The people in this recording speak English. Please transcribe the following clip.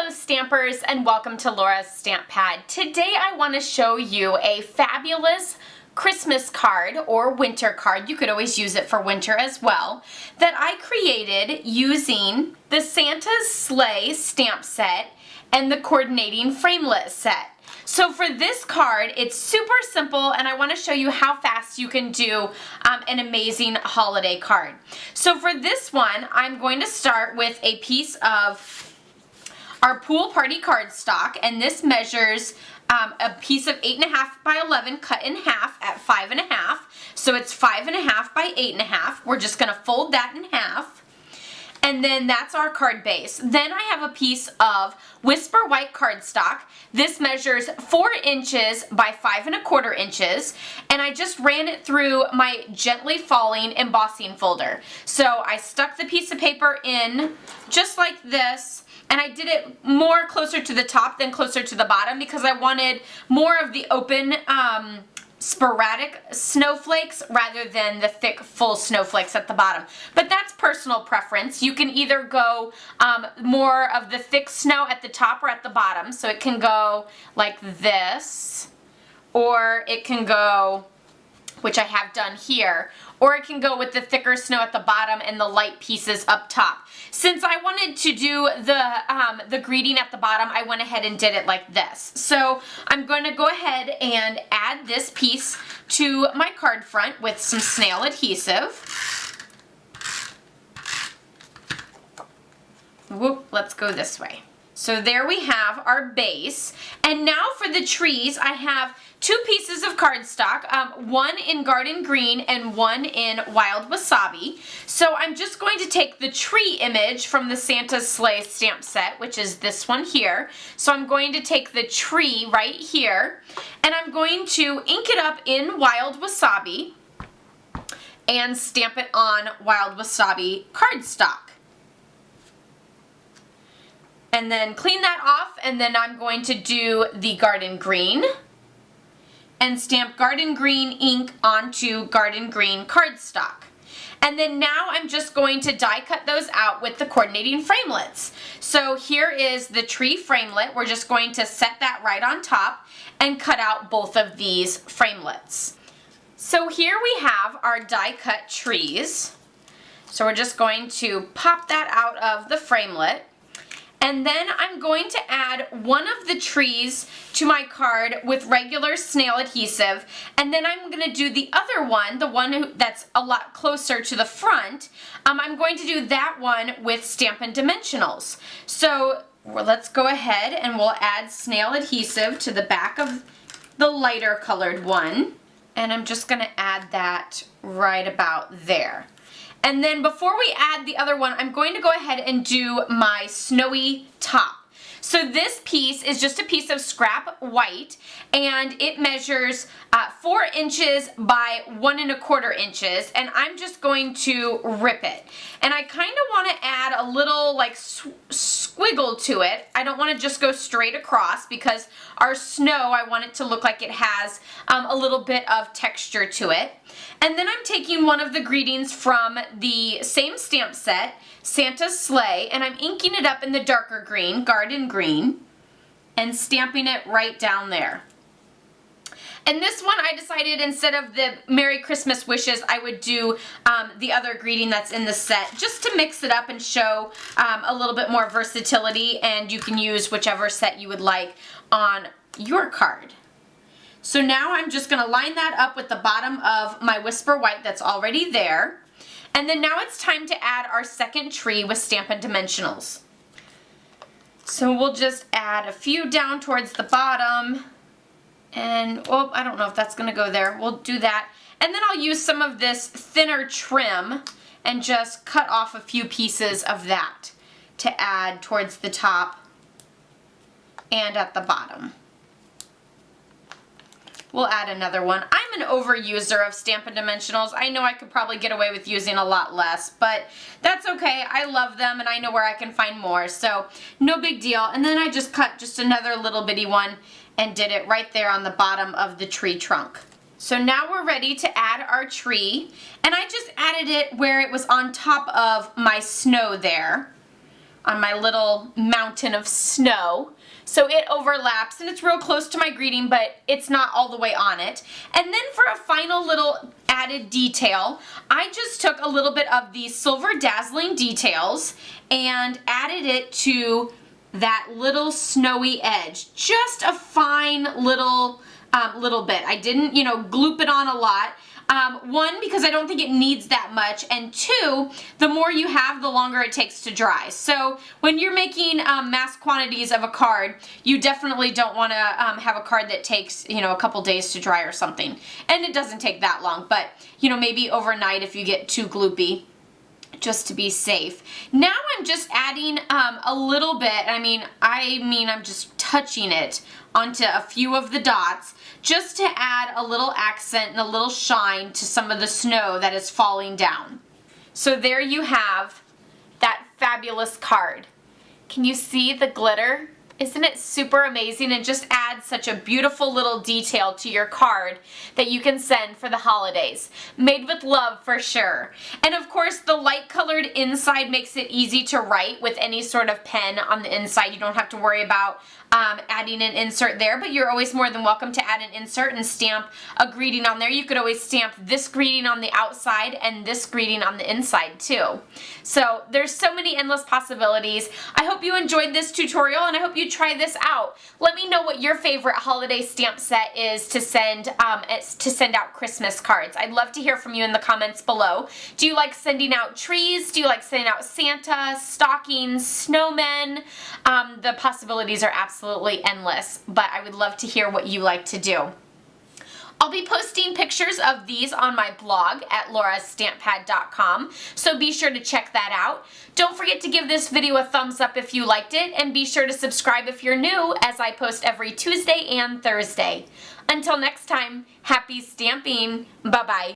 Hello Stampers and welcome to Laura's Stamp Pad. Today I want to show you a fabulous Christmas card or winter card, you could always use it for winter as well, that I created using the Santa's Sleigh stamp set and the coordinating framelit set. So for this card, it's super simple and I want to show you how fast you can do an amazing holiday card. So for this one, I'm going to start with a piece of our pool party cardstock, and this measures a piece of 8.5 by 11 cut in half at 5.5. So it's 5.5 by 8.5. We're just going to fold that in half. And then that's our card base. Then I have a piece of Whisper White cardstock. This measures 4 inches by 5.25 inches, and I just ran it through my gently falling embossing folder. So I stuck the piece of paper in just like this, and I did it more closer to the top than closer to the bottom because I wanted more of the open sporadic snowflakes rather than the thick full snowflakes at the bottom. But that's personal preference. You can either go more of the thick snow at the top or at the bottom. So it can go like this, or it can go, which I have done here, or it can go with the thicker snow at the bottom and the light pieces up top. Since I wanted to do the greeting at the bottom, I went ahead and did it like this. So I'm going to go ahead and add this piece to my card front with some snail adhesive. Whoop, let's go this way. So there we have our base, and now for the trees I have 2 pieces of cardstock, one in garden green and one in wild wasabi. So I'm just going to take the tree image from the Santa's Sleigh stamp set, which is this one here. So I'm going to take the tree right here, and I'm going to ink it up in wild wasabi and stamp it on wild wasabi cardstock. And then clean that off, and then I'm going to do the garden green and stamp garden green ink onto garden green cardstock. And then now I'm just going to die cut those out with the coordinating framelits. So here is the tree framelit. We're just going to set that right on top and cut out both of these framelits. So here we have our die cut trees. So we're just going to pop that out of the framelit. And then I'm going to add one of the trees to my card with regular snail adhesive, and then I'm going to do the other one, the one that's a lot closer to the front. I'm going to do that one with Stampin' Dimensionals. So let's go ahead and we'll add snail adhesive to the back of the lighter colored one, and I'm just going to add that right about there. And then before we add the other one, I'm going to go ahead and do my snowy top. So this piece is just a piece of scrap white, and it measures 4 inches by 1.25 inches, and I'm just going to rip it. And I kind of want to add a little like squiggle to it. I don't want to just go straight across because our snow, I want it to look like it has a little bit of texture to it. And then I'm taking one of the greetings from the same stamp set, Santa's Sleigh, and I'm inking it up in the darker green, garden green, and stamping it right down there. And this one I decided instead of the Merry Christmas wishes, I would do the other greeting that's in the set just to mix it up and show a little bit more versatility, and you can use whichever set you would like on your card. So now I'm just going to line that up with the bottom of my Whisper White that's already there. And then now it's time to add our second tree with Stampin' Dimensionals. So we'll just add a few down towards the bottom. And, well, I don't know if that's going to go there. We'll do that. And then I'll use some of this thinner trim and just cut off a few pieces of that to add towards the top and at the bottom. We'll add another one. I'm an overuser of Stampin' Dimensionals. I know I could probably get away with using a lot less, but that's okay. I love them and I know where I can find more, so no big deal. And then I just cut just another little bitty one and did it right there on the bottom of the tree trunk. So now we're ready to add our tree, and I just added it where it was on top of my snow there. on my little mountain of snow. So it overlaps and it's real close to my greeting, but it's not all the way on it. And then for a final little added detail, I just took a little bit of the Silver Dazzling Details and added it to that little snowy edge. Just a fine little bit. I didn't, gloop it on a lot. One, because I don't think it needs that much, and two, the more you have, the longer it takes to dry. So when you're making mass quantities of a card, you definitely don't want to have a card that takes, a couple days to dry or something. And it doesn't take that long, but, maybe overnight if you get too gloopy, just to be safe. Now I'm just adding a little bit, I'm just touching it onto a few of the dots just to add a little accent and a little shine to some of the snow that is falling down. So there you have that fabulous card. Can you see the glitter? Isn't it super amazing, and just adds such a beautiful little detail to your card that you can send for the holidays. Made with love for sure. And of course the light colored inside makes it easy to write with any sort of pen on the inside. You don't have to worry about adding an insert there, but you're always more than welcome to add an insert and stamp a greeting on there. You could always stamp this greeting on the outside and this greeting on the inside too. So there's so many endless possibilities. I hope you enjoyed this tutorial and I hope you try this out. Let me know what your favorite holiday stamp set is to send out Christmas cards. I'd love to hear from you in the comments below. Do you like sending out trees? Do you like sending out Santa, stockings, snowmen? The possibilities are absolutely endless, but I would love to hear what you like to do. I'll be posting pictures of these on my blog at laurastamppad.com, so be sure to check that out. Don't forget to give this video a thumbs up if you liked it, and be sure to subscribe if you're new, as I post every Tuesday and Thursday. Until next time, happy stamping. Bye-bye.